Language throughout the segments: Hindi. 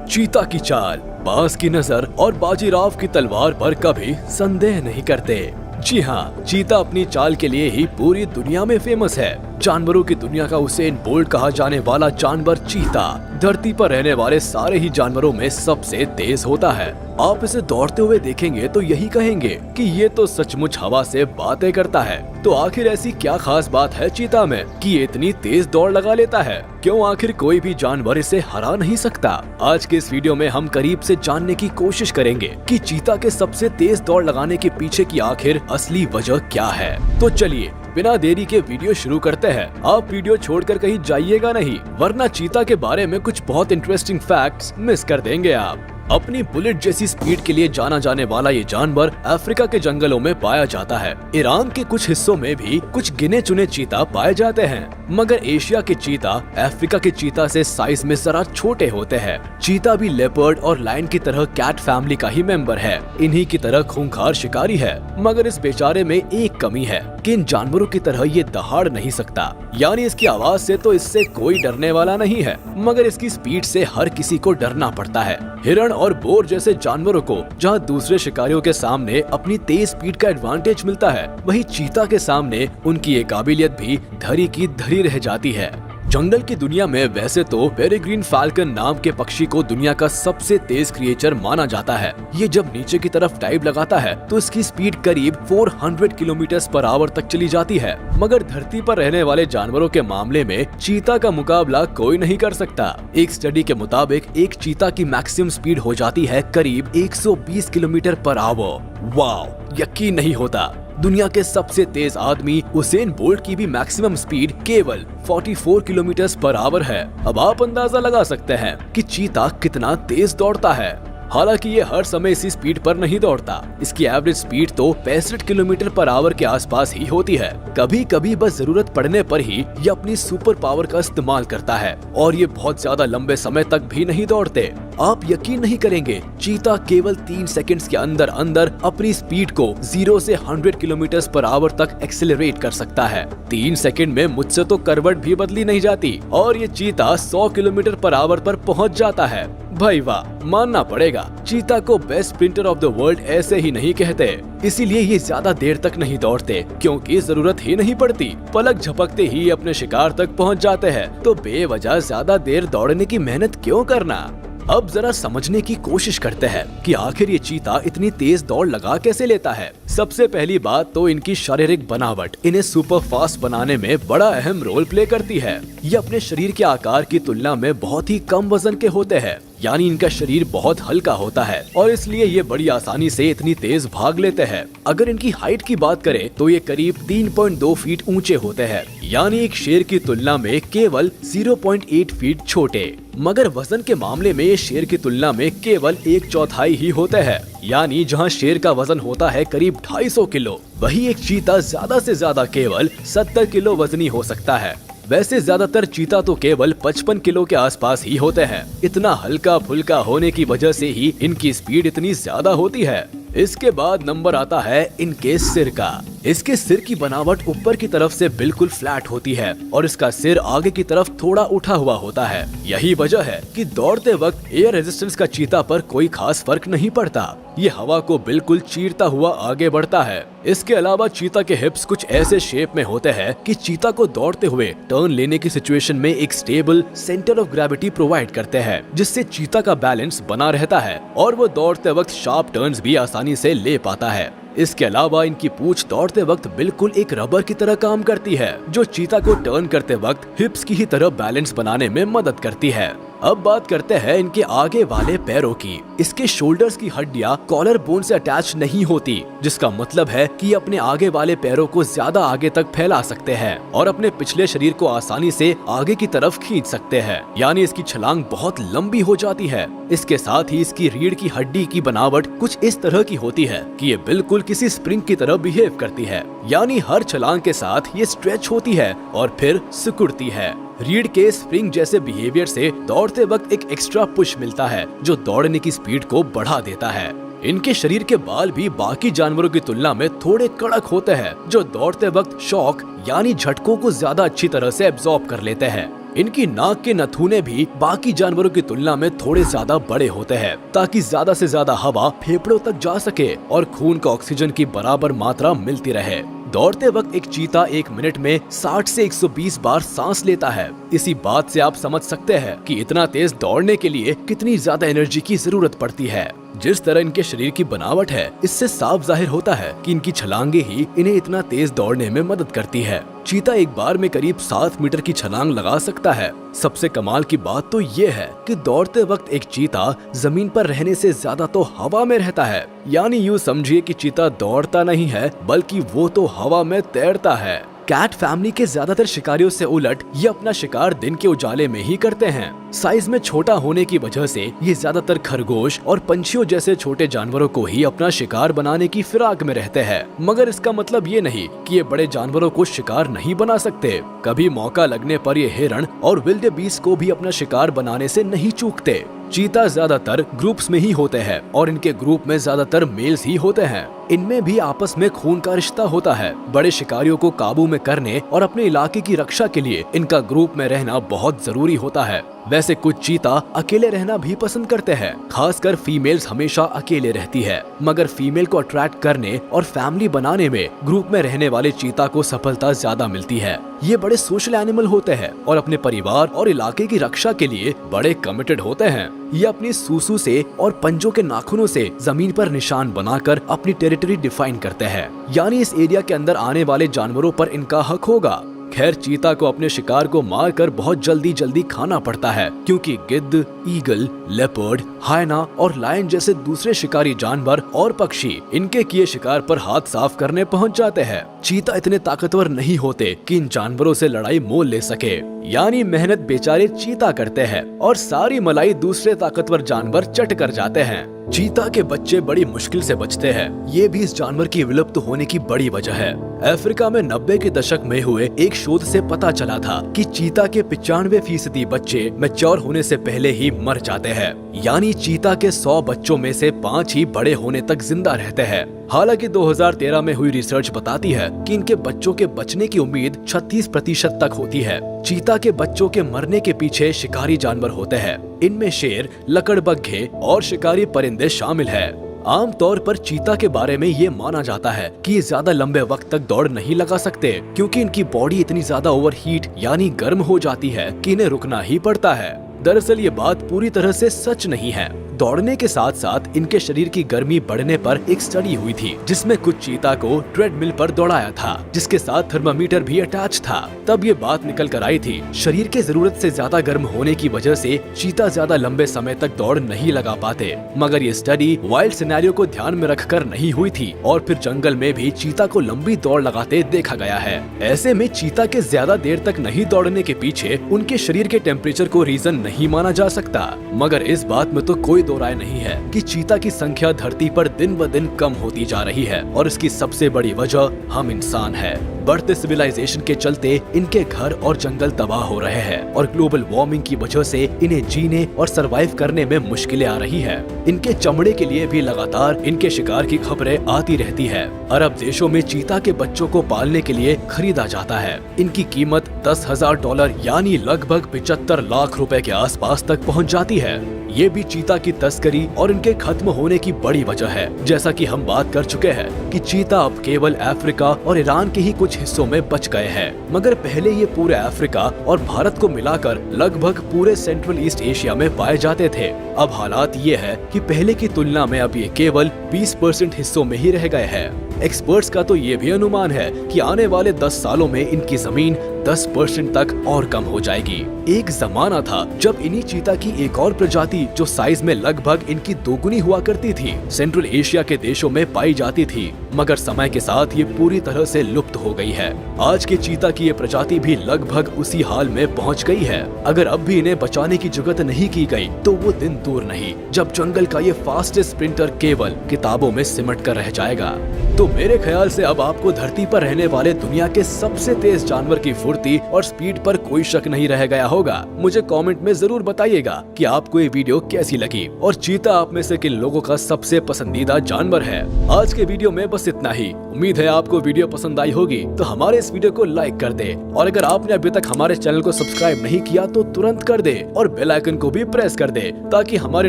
चीता की चाल, बाज की नजर और बाजीराव की तलवार पर कभी संदेह नहीं करते। जी हाँ, चीता अपनी चाल के लिए ही पूरी दुनिया में फेमस है। जानवरों की दुनिया का उसेन बोल्ट कहा जाने वाला जानवर चीता धरती पर रहने वाले सारे ही जानवरों में सबसे तेज होता है। आप इसे दौड़ते हुए देखेंगे तो यही कहेंगे कि ये तो सचमुच हवा से बातें करता है। तो आखिर ऐसी क्या खास बात है चीता में कि ये इतनी तेज दौड़ लगा लेता है? क्यों आखिर कोई भी जानवर इसे हरा नहीं सकता? आज के इस वीडियो में हम करीब से जानने की कोशिश करेंगे कि चीता के सबसे तेज दौड़ लगाने के पीछे की आखिर असली वजह क्या है। तो चलिए बिना देरी के वीडियो शुरू करते हैं। आप वीडियो छोड़कर कहीं जाइएगा नहीं, वरना चीता के बारे में कुछ बहुत इंटरेस्टिंग फैक्ट्स मिस कर देंगे आप। अपनी बुलेट जैसी स्पीड के लिए जाना जाने वाला ये जानवर अफ्रीका के जंगलों में पाया जाता है। ईरान के कुछ हिस्सों में भी कुछ गिने चुने चीता पाए जाते हैं, मगर एशिया के चीता अफ्रीका के चीता से साइज में जरा छोटे होते हैं। चीता भी लेपर्ड और लायन की तरह कैट फैमिली का ही मेंबर है। इन्हीं की तरह खूंखार शिकारी है, मगर इस बेचारे में एक कमी है कि इन जानवरों की तरह ये दहाड़ नहीं सकता। यानी इसकी आवाज से तो इससे कोई डरने वाला नहीं है, मगर इसकी स्पीड से हर किसी को डरना पड़ता है। हिरण और बोर जैसे जानवरों को जहां दूसरे शिकारियों के सामने अपनी तेज स्पीड का एडवांटेज मिलता है, वहीं चीता के सामने उनकी ये काबिलियत भी धरी की धरी रह जाती है। जंगल की दुनिया में वैसे तो पेरेग्रीन फाल्कन नाम के पक्षी को दुनिया का सबसे तेज क्रिएचर माना जाता है। ये जब नीचे की तरफ डाइव लगाता है तो इसकी स्पीड करीब 400 किलोमीटर/आवर तक चली जाती है, मगर धरती पर रहने वाले जानवरों के मामले में चीता का मुकाबला कोई नहीं कर सकता। एक स्टडी के मुताबिक एक चीता की मैक्सिमम स्पीड हो जाती है करीब 120 किलोमीटर/आवर। वाह, यकीन नहीं होता। दुनिया के सबसे तेज आदमी उसेन बोल्ट की भी मैक्सिमम स्पीड केवल 44 किलोमीटर/आवर है। अब आप अंदाजा लगा सकते हैं कि चीता कितना तेज दौड़ता है। हालांकि ये हर समय इसी स्पीड पर नहीं दौड़ता। इसकी एवरेज स्पीड तो 65 किलोमीटर/आवर के आसपास ही होती है। कभी कभी बस जरूरत पड़ने पर ही ये अपनी सुपर पावर का इस्तेमाल करता है, और ये बहुत ज्यादा लंबे समय तक भी नहीं दौड़ते। आप यकीन नहीं करेंगे, चीता केवल 3 सेकंड्स के अंदर अंदर अपनी स्पीड को 0 से 100 किलोमीटर/आवर तक एक्सेलरेट कर सकता है। 3 सेकंड में मुझसे तो करवट भी बदली नहीं जाती, और ये चीता 100 किलोमीटर/आवर पर पहुंच जाता है। भाई वाह, मानना पड़ेगा, चीता को best sprinter of the world ऐसे ही नहीं कहते। इसीलिए ये ज्यादा देर तक नहीं दौड़ते, क्योंकि जरूरत ही नहीं पड़ती। पलक झपकते ही अपने शिकार तक पहुंच जाते हैं, तो बेवजह ज्यादा देर दौड़ने की मेहनत क्यों करना। अब जरा समझने की कोशिश करते हैं कि आखिर ये चीता इतनी तेज दौड़ लगा कैसे लेता है। सबसे पहली बात तो इनकी शारीरिक बनावट इन्हें सुपर फास्ट बनाने में बड़ा अहम रोल प्ले करती है। ये अपने शरीर के आकार की तुलना में बहुत ही कम वजन के होते हैं, यानी इनका शरीर बहुत हल्का होता है, और इसलिए ये बड़ी आसानी से इतनी तेज भाग लेते हैं। अगर इनकी हाइट की बात करें तो ये करीब 3.2 फीट ऊंचे होते हैं, यानी एक शेर की तुलना में केवल 0.8 फीट छोटे। मगर वजन के मामले में ये शेर की तुलना में केवल 1/4 ही होते हैं, यानी जहां शेर का वजन होता है करीब 250 किलो, वही एक चीता ज्यादा से ज्यादा केवल 70 किलो वजनी हो सकता है। वैसे ज्यादातर चीता तो केवल 55 किलो के आसपास ही होते हैं। इतना हल्का फुल्का होने की वजह से ही इनकी स्पीड इतनी ज्यादा होती है। इसके बाद नंबर आता है इनके सिर का। इसके सिर की बनावट ऊपर की तरफ से बिल्कुल फ्लैट होती है, और इसका सिर आगे की तरफ थोड़ा उठा हुआ होता है। यही वजह है कि दौड़ते वक्त एयर रेजिस्टेंस का चीता पर कोई खास फर्क नहीं पड़ता। ये हवा को बिल्कुल चीरता हुआ आगे बढ़ता है। इसके अलावा चीता के हिप्स कुछ ऐसे शेप में होते हैं कि चीता को दौड़ते हुए टर्न लेने की सिचुएशन में एक stable centre of gravity provide करते हैं, जिससे चीता का बैलेंस बना रहता है और वो दौड़ते वक्त शार्प टर्न्स भी आसानी से ले पाता है। इसके अलावा इनकी पूंछ दौड़ते वक्त बिल्कुल एक रबर की तरह काम करती है, जो चीता को टर्न करते वक्त हिप्स की ही तरह बैलेंस बनाने में मदद करती है। अब बात करते हैं इनके आगे वाले पैरों की। इसके शोल्डर्स की हड्डियां कॉलर बोन से अटैच नहीं होती, जिसका मतलब है कि अपने आगे वाले पैरों को ज्यादा आगे तक फैला सकते हैं और अपने पिछले शरीर को आसानी से आगे की तरफ खींच सकते हैं, यानी इसकी छलांग बहुत लंबी हो जाती है। इसके साथ ही इसकी रीढ़ की हड्डी की बनावट कुछ इस तरह की होती है कि ये बिल्कुल किसी स्प्रिंग की तरह बिहेव करती है, यानी हर छलांग के साथ ये स्ट्रेच होती है और फिर सिकुड़ती है। रीढ़ के स्प्रिंग जैसे बिहेवियर से दौड़ते वक्त एक एक्स्ट्रा पुश मिलता है, जो दौड़ने की स्पीड को बढ़ा देता है। इनके शरीर के बाल भी बाकी जानवरों की तुलना में थोड़े कड़क होते हैं, जो दौड़ते वक्त शॉक यानी झटकों को ज्यादा अच्छी तरह से एब्जॉर्ब कर लेते हैं। इनकी नाक के नथुने भी बाकी जानवरों की तुलना में थोड़े ज्यादा बड़े होते हैं ताकि ज्यादा से ज्यादा हवा फेफड़ों तक जा सके और खून का ऑक्सीजन की बराबर मात्रा मिलती रहे। दौड़ते वक्त एक चीता 1 मिनट में 60 से 120 बार सांस लेता है। इसी बात से आप समझ सकते हैं कि इतना तेज दौड़ने के लिए कितनी ज्यादा एनर्जी की जरूरत पड़ती है। जिस तरह इनके शरीर की बनावट है, इससे साफ जाहिर होता है कि इनकी छलांगे ही इन्हें इतना तेज दौड़ने में मदद करती है। चीता एक बार में करीब 7 मीटर की छलांग लगा सकता है। सबसे कमाल की बात तो ये है कि दौड़ते वक्त एक चीता जमीन पर रहने से ज्यादा तो हवा में रहता है। यानी यूँ समझिए कि चीता दौड़ता नहीं है, बल्कि वो तो हवा में तैरता है। कैट फैमिली के ज्यादातर शिकारियों से उलट ये अपना शिकार दिन के उजाले में ही करते हैं। साइज में छोटा होने की वजह से ये ज्यादातर खरगोश और पंछियों जैसे छोटे जानवरों को ही अपना शिकार बनाने की फिराक में रहते हैं। मगर इसका मतलब ये नहीं कि ये बड़े जानवरों को शिकार नहीं बना सकते। कभी मौका लगने पर ये हिरण और विल्डेबीस्ट को भी अपना शिकार बनाने से नहीं चूकते। चीता ज्यादातर ग्रुप्स में ही होते हैं और इनके ग्रुप में ज्यादातर मेल्स ही होते हैं। इनमें भी आपस में खून का रिश्ता होता है। बड़े शिकारियों को काबू में करने और अपने इलाके की रक्षा के लिए इनका ग्रुप में रहना बहुत जरूरी होता है। वैसे कुछ चीता अकेले रहना भी पसंद करते हैं। खासकर फीमेल्स हमेशा अकेले रहती है, मगर फीमेल को अट्रैक्ट करने और फैमिली बनाने में ग्रुप में रहने वाले चीता को सफलता ज्यादा मिलती है। ये बड़े सोशल एनिमल होते हैं और अपने परिवार और इलाके की रक्षा के लिए बड़े कमिटेड होते हैं। ये अपनी सूसू से और पंजों के नाखूनों से जमीन पर निशान बनाकर अपनी टेरिटरी डिफाइन करते हैं। यानी इस एरिया के अंदर आने वाले जानवरों पर इनका हक होगा। खैर, चीता को अपने शिकार को मारकर बहुत जल्दी खाना पड़ता है, क्योंकि गिद्ध, ईगल, लेपर्ड, हायना और लायन जैसे दूसरे शिकारी जानवर और पक्षी इनके किए शिकार पर हाथ साफ करने पहुंच जाते हैं। चीता इतने ताकतवर नहीं होते कि इन जानवरों से लड़ाई मोल ले सके। यानी मेहनत बेचारे चीता करते हैं और सारी मलाई दूसरे ताकतवर जानवर चट कर जाते हैं। चीता के बच्चे बड़ी मुश्किल से बचते हैं। ये भी इस जानवर की विलुप्त होने की बड़ी वजह है। अफ्रीका में 90 के दशक में हुए एक शोध से पता चला था कि चीता के 95% बच्चे मैच्योर होने से पहले ही मर जाते हैं। यानी चीता के 100 बच्चों में से 5 ही बड़े होने तक जिंदा रहते हैं। हालांकि 2013 में हुई रिसर्च बताती है कि इनके बच्चों के बचने की उम्मीद 36% तक होती है। चीता के बच्चों के मरने के पीछे शिकारी जानवर होते हैं। इनमें शेर, लकड़बग्घे और शिकारी परिंदे शामिल है। आमतौर पर चीता के बारे में ये माना जाता है कि ये ज्यादा लंबे वक्त तक दौड़ नहीं लगा सकते, क्योंकि इनकी बॉडी इतनी ज्यादा ओवरहीट यानी गर्म हो जाती है कि इन्हें रुकना ही पड़ता है। दरअसल ये बात पूरी तरह से सच नहीं है। दौड़ने के साथ साथ इनके शरीर की गर्मी बढ़ने पर एक स्टडी हुई थी, जिसमें कुछ चीता को ट्रेडमिल पर दौड़ाया था, जिसके साथ थर्मामीटर भी अटैच था। तब ये बात निकल कर आई थी, शरीर के जरूरत से ज्यादा गर्म होने की वजह से चीता ज्यादा लंबे समय तक दौड़ नहीं लगा पाते। मगर ये स्टडी वाइल्ड सिनेरियो को ध्यान में रखकर नहीं हुई थी और फिर जंगल में भी चीता को लंबी दौड़ लगाते देखा गया है। ऐसे में चीता के ज्यादा देर तक नहीं दौड़ने के पीछे उनके शरीर के टेम्परेचर को रीजन नहीं माना जा सकता। मगर इस बात में तो कोई दो राय नहीं है कि चीता की संख्या धरती पर दिन ब दिन कम होती जा रही है और इसकी सबसे बड़ी वजह हम इंसान है। बढ़ते सिविलाइजेशन के चलते इनके घर और जंगल तबाह हो रहे हैं और ग्लोबल वार्मिंग की वजह से इन्हें जीने और सरवाइव करने में मुश्किलें आ रही है। इनके चमड़े के लिए भी लगातार इनके शिकार की खबरें आती रहती है। अरब देशों में चीता के बच्चों को पालने के लिए खरीदा जाता है। इनकी कीमत $10,000 यानी लगभग 75 लाख रुपए के आसपास तक पहुंच जाती है। ये भी चीता की तस्करी और इनके खत्म होने की बड़ी वजह है। जैसा कि हम बात कर चुके हैं कि चीता अब केवल अफ्रीका और ईरान के ही कुछ हिस्सों में बच गए हैं, मगर पहले ये पूरे अफ्रीका और भारत को मिलाकर लगभग पूरे सेंट्रल ईस्ट एशिया में पाए जाते थे। अब हालात ये है कि पहले की तुलना में अब ये केवल 20% हिस्सों में ही रह गए हैं। एक्सपर्ट्स का तो ये भी अनुमान है कि आने वाले 10 सालों में इनकी जमीन 10% तक और कम हो जाएगी। एक जमाना था जब इन्हीं चीता की एक और प्रजाति जो साइज में लगभग इनकी दोगुनी हुआ करती थी, सेंट्रल एशिया के देशों में पाई जाती थी, मगर समय के साथ ये पूरी तरह से लुप्त हो गई है। आज के चीता की ये प्रजाति भी लगभग उसी हाल में पहुंच गई है। अगर अब भी इन्हें बचाने की जुगत नहीं की गई तो वो दिन दूर नहीं जब जंगल का ये फास्टेस्ट स्प्रिंटर केवल किताबों में सिमट कर रह जाएगा। तो मेरे ख्याल से अब आपको धरती पर रहने वाले दुनिया के सबसे तेज जानवर की फुर्ती और स्पीड पर कोई शक नहीं रह गया होगा। मुझे कमेंट में जरूर बताइएगा कि आपको ये वीडियो कैसी लगी और चीता आप में से किन लोगों का सबसे पसंदीदा जानवर है। आज के वीडियो में बस इतना ही। उम्मीद है आपको वीडियो पसंद आई होगी, तो हमारे इस वीडियो को लाइक कर दे और अगर आपने अभी तक हमारे चैनल को सब्सक्राइब नहीं किया तो तुरंत कर दे और बेल आइकन को भी प्रेस कर दे ताकि हमारे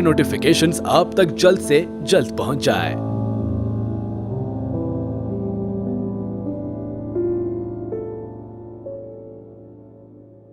नोटिफिकेशंस आप तक जल्द से जल्द पहुंच जाए।